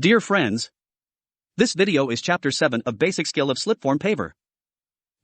Dear friends, this video is Chapter 7 of Basic Skill of Slipform Paver.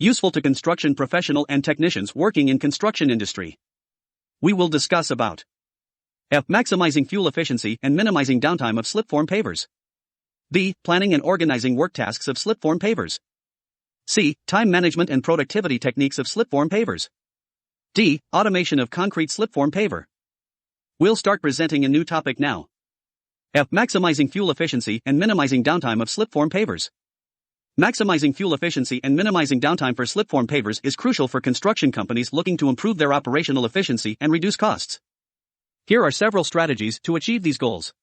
Useful to construction professional and technicians working in construction industry. We will discuss about F. Maximizing fuel efficiency and minimizing downtime of Slipform pavers. B. Planning and organizing work tasks of Slipform pavers. C. Time management and productivity techniques of Slipform pavers. D. Automation of concrete Slipform paver. We'll start presenting a new topic now. F. Maximizing fuel efficiency and minimizing downtime of Slipform pavers. Maximizing fuel efficiency and minimizing downtime for Slipform pavers is crucial for construction companies looking to improve their operational efficiency and reduce costs. Here are several strategies to achieve these goals.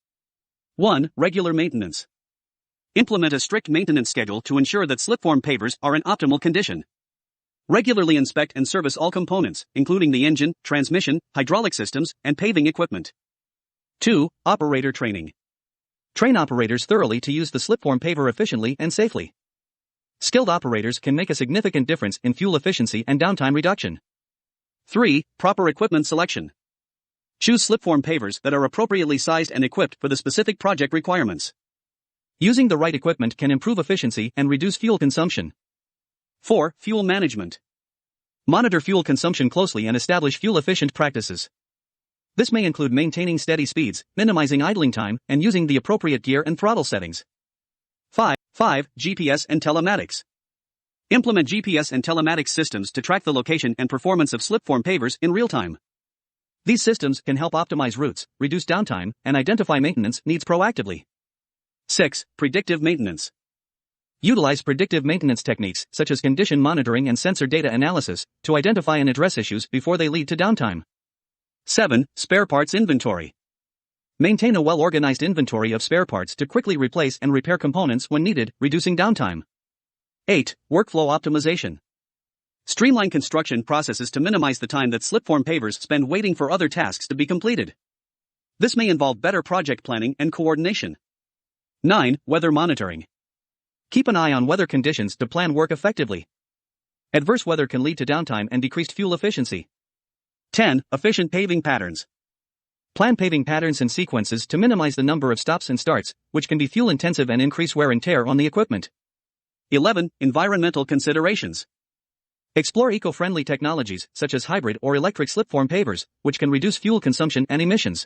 1. Regular maintenance. Implement a strict maintenance schedule to ensure that Slipform pavers are in optimal condition. Regularly inspect and service all components, including the engine, transmission, hydraulic systems, and paving equipment. 2. Operator training. Train operators thoroughly to use the Slipform paver efficiently and safely. Skilled operators can make a significant difference in fuel efficiency and downtime reduction. 3. Proper equipment selection. Choose Slipform pavers that are appropriately sized and equipped for the specific project requirements. Using the right equipment can improve efficiency and reduce fuel consumption. 4. Fuel management. Monitor fuel consumption closely and establish fuel-efficient practices. This may include maintaining steady speeds, minimizing idling time, and using the appropriate gear and throttle settings. 5. GPS and telematics. Implement GPS and telematics systems to track the location and performance of Slipform pavers in real time. These systems can help optimize routes, reduce downtime, and identify maintenance needs proactively. 6. Predictive maintenance. Utilize predictive maintenance techniques such as condition monitoring and sensor data analysis to identify and address issues before they lead to downtime. 7. Spare parts inventory. Maintain a well-organized inventory of spare parts to quickly replace and repair components when needed, reducing downtime. 8. Workflow optimization. Streamline construction processes to minimize the time that Slipform pavers spend waiting for other tasks to be completed. This may involve better project planning and coordination. 9. Weather monitoring. Keep an eye on weather conditions to plan work effectively. Adverse weather can lead to downtime and decreased fuel efficiency. 10. Efficient paving patterns. Plan paving patterns and sequences to minimize the number of stops and starts, which can be fuel-intensive and increase wear and tear on the equipment. 11. Environmental considerations. Explore eco-friendly technologies such as hybrid or electric Slipform pavers, which can reduce fuel consumption and emissions.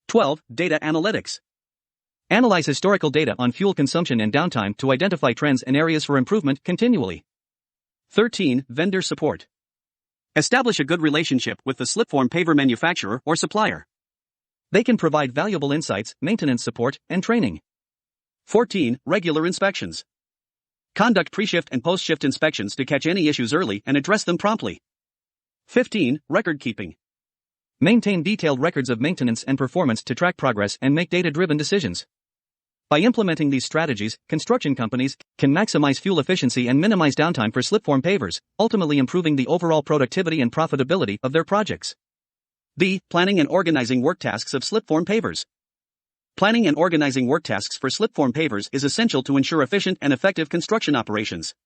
12. Data analytics. Analyze historical data on fuel consumption and downtime to identify trends and areas for improvement continually. 13. Vendor support. Establish a good relationship with the Slipform paver manufacturer or supplier. They can provide valuable insights, maintenance support, and training. 14. Regular inspections. Conduct pre-shift and post-shift inspections to catch any issues early and address them promptly. 15. Record keeping. Maintain detailed records of maintenance and performance to track progress and make data-driven decisions. By implementing these strategies, construction companies can maximize fuel efficiency and minimize downtime for Slipform pavers, ultimately improving the overall productivity and profitability of their projects. B. Planning and organizing work tasks of Slipform pavers. Planning and organizing work tasks for Slipform pavers is essential to ensure efficient and effective construction operations.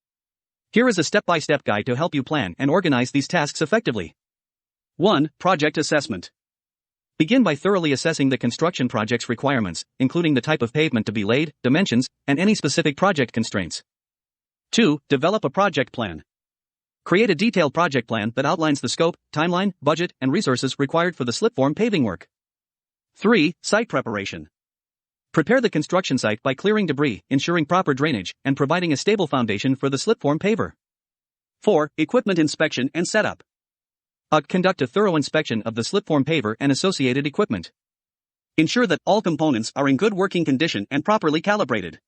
Here is a step-by-step guide to help you plan and organize these tasks effectively. 1. Project assessment. Begin by thoroughly assessing the construction project's requirements, including the type of pavement to be laid, dimensions, and any specific project constraints. 2. Develop a project plan. Create a detailed project plan that outlines the scope, timeline, budget, and resources required for the Slipform paving work. 3. Site preparation. Prepare the construction site by clearing debris, ensuring proper drainage, and providing a stable foundation for the Slipform paver. 4. Equipment inspection and setup. Conduct a thorough inspection of the Slipform paver and associated equipment. Ensure that all components are in good working condition and properly calibrated.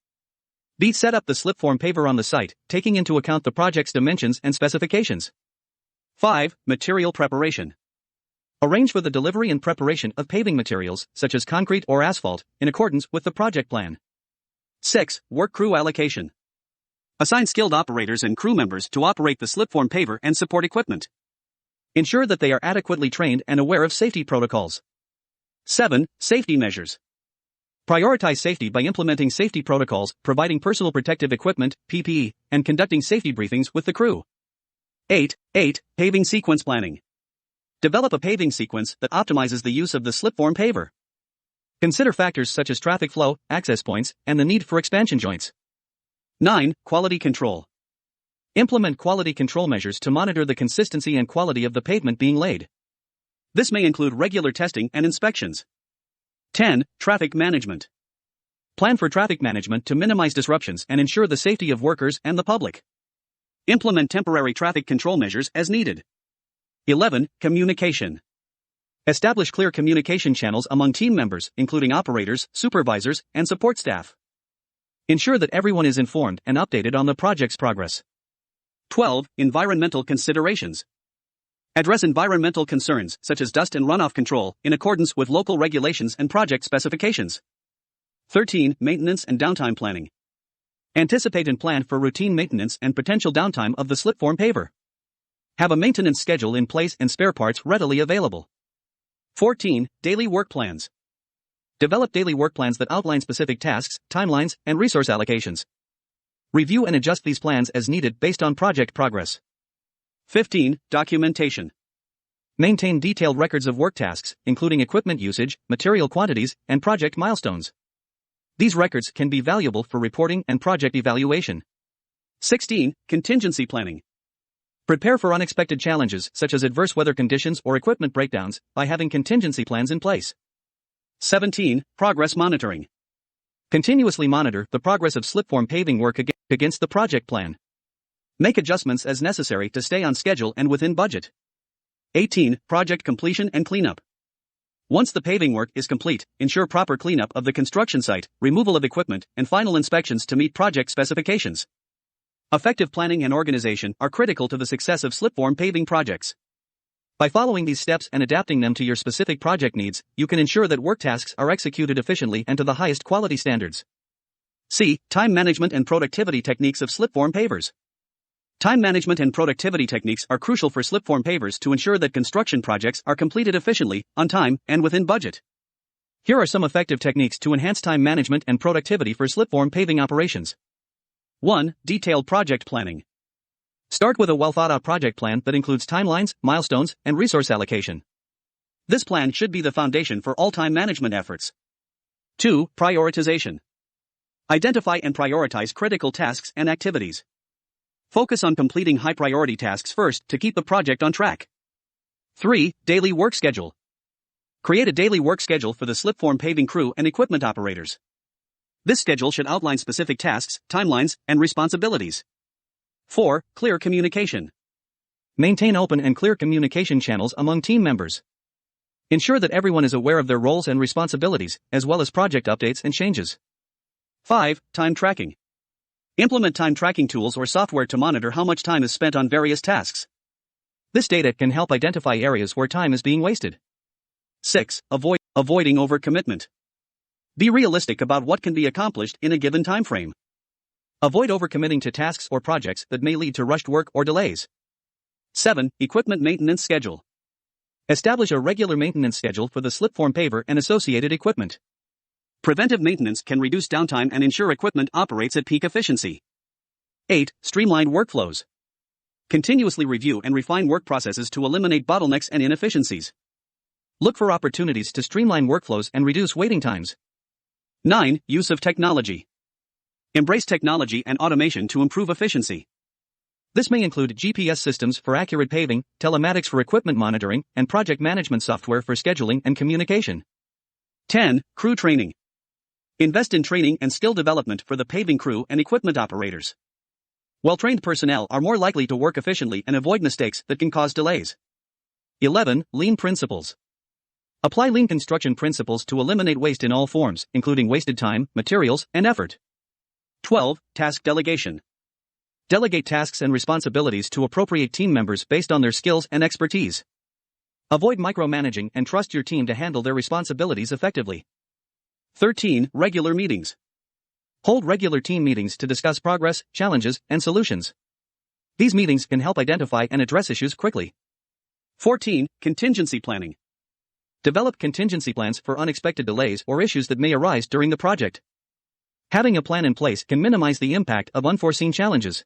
B. Set up the Slipform paver on the site, taking into account the project's dimensions and specifications. 5. Material preparation. Arrange for the delivery and preparation of paving materials, such as concrete or asphalt, in accordance with the project plan. 6. Work crew allocation. Assign skilled operators and crew members to operate the Slipform paver and support equipment. Ensure that they are adequately trained and aware of safety protocols. 7. Safety measures. Prioritize safety by implementing safety protocols, providing personal protective equipment, PPE, and conducting safety briefings with the crew. 8. Paving sequence planning. Develop a paving sequence that optimizes the use of the Slipform paver. Consider factors such as traffic flow, access points, and the need for expansion joints. 9. Quality control. Implement quality control measures to monitor the consistency and quality of the pavement being laid. This may include regular testing and inspections. 10. Traffic management. Plan for traffic management to minimize disruptions and ensure the safety of workers and the public. Implement temporary traffic control measures as needed. 11. Communication. Establish clear communication channels among team members, including operators, supervisors, and support staff. Ensure that everyone is informed and updated on the project's progress. 12. Environmental considerations. Address environmental concerns such as dust and runoff control in accordance with local regulations and project specifications. 13. Maintenance and downtime planning. Anticipate and plan for routine maintenance and potential downtime of the Slipform paver. Have a maintenance schedule in place and spare parts readily available. 14. Daily work plans. Develop daily work plans that outline specific tasks, timelines, and resource allocations. Review and adjust these plans as needed based on project progress. 15. Documentation. Maintain detailed records of work tasks, including equipment usage, material quantities, and project milestones. These records can be valuable for reporting and project evaluation. 16. Contingency planning. Prepare for unexpected challenges such as adverse weather conditions or equipment breakdowns by having contingency plans in place. 17. Progress monitoring. Continuously monitor the progress of Slipform paving work against the project plan. Make adjustments as necessary to stay on schedule and within budget. 18. Project completion and cleanup. Once the paving work is complete, ensure proper cleanup of the construction site, removal of equipment, and final inspections to meet project specifications. Effective planning and organization are critical to the success of Slipform paving projects. By following these steps and adapting them to your specific project needs, you can ensure that work tasks are executed efficiently and to the highest quality standards. C. Time management and productivity techniques of Slipform pavers. Time management and productivity techniques are crucial for Slipform pavers to ensure that construction projects are completed efficiently, on time, and within budget. Here are some effective techniques to enhance time management and productivity for Slipform paving operations. 1. Detailed project planning. Start with a well-thought-out project plan that includes timelines, milestones, and resource allocation. This plan should be the foundation for all time management efforts. 2. Prioritization. Identify and prioritize critical tasks and activities. Focus on completing high-priority tasks first to keep the project on track. 3. Daily work schedule. Create a daily work schedule for the Slipform paving crew and equipment operators. This schedule should outline specific tasks, timelines, and responsibilities. 4. Clear communication. Maintain open and clear communication channels among team members. Ensure that everyone is aware of their roles and responsibilities, as well as project updates and changes. 5. Time tracking. Implement time tracking tools or software to monitor how much time is spent on various tasks. This data can help identify areas where time is being wasted. 6. Avoiding overcommitment. Be realistic about what can be accomplished in a given time frame. Avoid overcommitting to tasks or projects that may lead to rushed work or delays. 7. Equipment maintenance schedule. Establish a regular maintenance schedule for the Slipform paver and associated equipment. Preventive maintenance can reduce downtime and ensure equipment operates at peak efficiency. 8. Streamline workflows. Continuously review and refine work processes to eliminate bottlenecks and inefficiencies. Look for opportunities to streamline workflows and reduce waiting times. 9. Use of technology. Embrace technology and automation to improve efficiency. This may include GPS systems for accurate paving, telematics for equipment monitoring, and project management software for scheduling and communication. 10. Crew training. Invest in training and skill development for the paving crew and equipment operators. Well-trained personnel are more likely to work efficiently and avoid mistakes that can cause delays. 11. Lean principles. Apply lean construction principles to eliminate waste in all forms, including wasted time, materials, and effort. 12. Task delegation. Delegate tasks and responsibilities to appropriate team members based on their skills and expertise. Avoid micromanaging and trust your team to handle their responsibilities effectively. 13. Regular meetings. Hold regular team meetings to discuss progress, challenges, and solutions. These meetings can help identify and address issues quickly. 14. Contingency planning. Develop contingency plans for unexpected delays or issues that may arise during the project. Having a plan in place can minimize the impact of unforeseen challenges.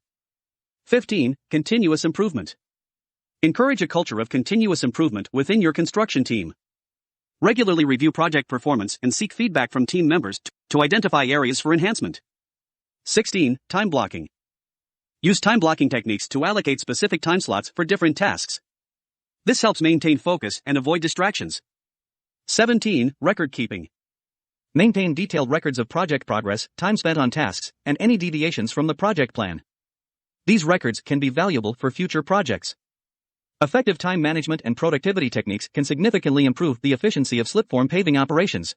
15. Continuous improvement. Encourage a culture of continuous improvement within your construction team. Regularly review project performance and seek feedback from team members to identify areas for enhancement. 16. Time blocking. Use time blocking techniques to allocate specific time slots for different tasks. This helps maintain focus and avoid distractions. 17. Record keeping. Maintain detailed records of project progress, time spent on tasks, and any deviations from the project plan. These records can be valuable for future projects. Effective time management and productivity techniques can significantly improve the efficiency of slipform paving operations.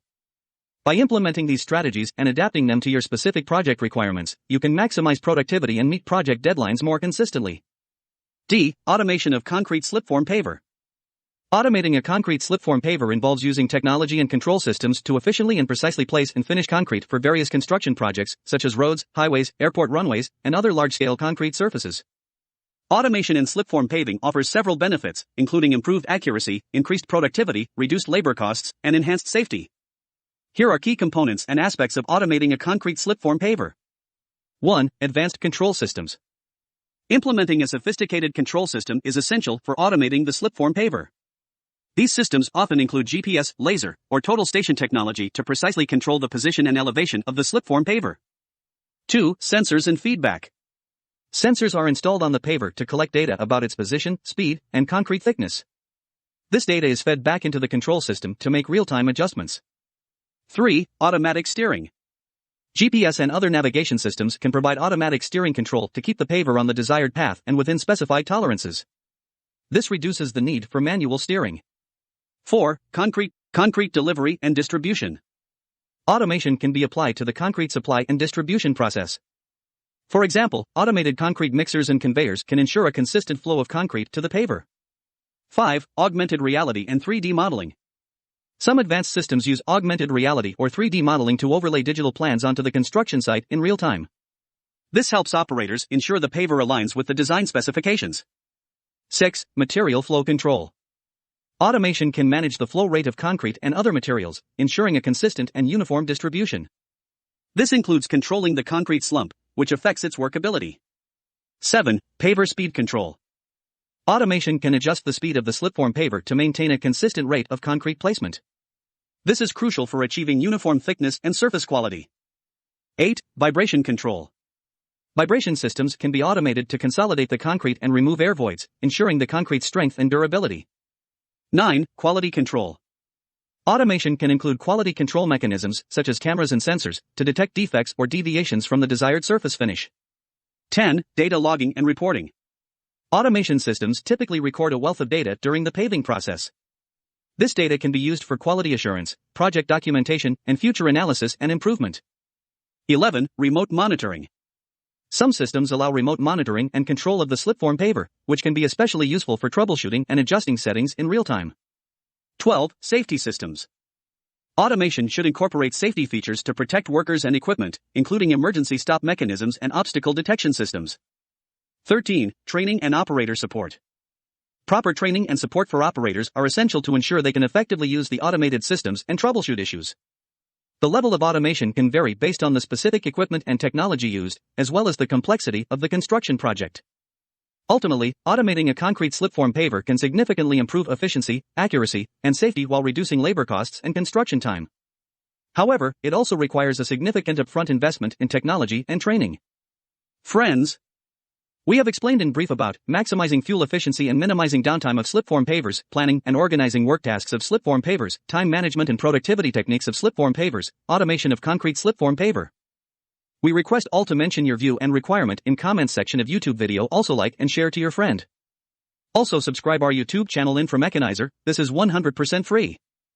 By implementing these strategies and adapting them to your specific project requirements, you can maximize productivity and meet project deadlines more consistently. D. Automation of concrete slipform paver. Automating a concrete slipform paver involves using technology and control systems to efficiently and precisely place and finish concrete for various construction projects, such as roads, highways, airport runways, and other large-scale concrete surfaces. Automation in slipform paving offers several benefits, including improved accuracy, increased productivity, reduced labor costs, and enhanced safety. Here are key components and aspects of automating a concrete slipform paver. 1. Advanced control systems. Implementing a sophisticated control system is essential for automating the slipform paver. These systems often include GPS, laser, or total station technology to precisely control the position and elevation of the slipform paver. 2. Sensors and feedback. Sensors are installed on the paver to collect data about its position, speed, and concrete thickness. This data is fed back into the control system to make real-time adjustments. 3. Automatic steering. GPS and other navigation systems can provide automatic steering control to keep the paver on the desired path and within specified tolerances. This reduces the need for manual steering. 4. Concrete delivery and distribution. Automation can be applied to the concrete supply and distribution process. For example, automated concrete mixers and conveyors can ensure a consistent flow of concrete to the paver. 5. Augmented reality and 3D modeling. Some advanced systems use augmented reality or 3D modeling to overlay digital plans onto the construction site in real time. This helps operators ensure the paver aligns with the design specifications. 6. Material flow control. Automation can manage the flow rate of concrete and other materials, ensuring a consistent and uniform distribution. This includes controlling the concrete slump, which affects its workability. 7. Paver speed control. Automation can adjust the speed of the slipform paver to maintain a consistent rate of concrete placement. This is crucial for achieving uniform thickness and surface quality. 8. Vibration control. Vibration systems can be automated to consolidate the concrete and remove air voids, ensuring the concrete's strength and durability. 9. Quality control. Automation can include quality control mechanisms, such as cameras and sensors, to detect defects or deviations from the desired surface finish. 10. Data logging and reporting. Automation systems typically record a wealth of data during the paving process. This data can be used for quality assurance, project documentation, and future analysis and improvement. 11. Remote monitoring. Some systems allow remote monitoring and control of the slipform paver, which can be especially useful for troubleshooting and adjusting settings in real time. 12. Safety systems. Automation should incorporate safety features to protect workers and equipment, including emergency stop mechanisms and obstacle detection systems. 13. Training and operator support. Proper training and support for operators are essential to ensure they can effectively use the automated systems and troubleshoot issues. The level of automation can vary based on the specific equipment and technology used, as well as the complexity of the construction project. Ultimately, automating a concrete slipform paver can significantly improve efficiency, accuracy, and safety while reducing labor costs and construction time. However, it also requires a significant upfront investment in technology and training. Friends, we have explained in brief about maximizing fuel efficiency and minimizing downtime of slipform pavers, planning and organizing work tasks of slipform pavers, time management and productivity techniques of slipform pavers, automation of concrete slipform paver. We request all to mention your view and requirement in comments section of YouTube video. Also like and share to your friend. Also subscribe our YouTube channel Infra Mechanizer. This is 100% free.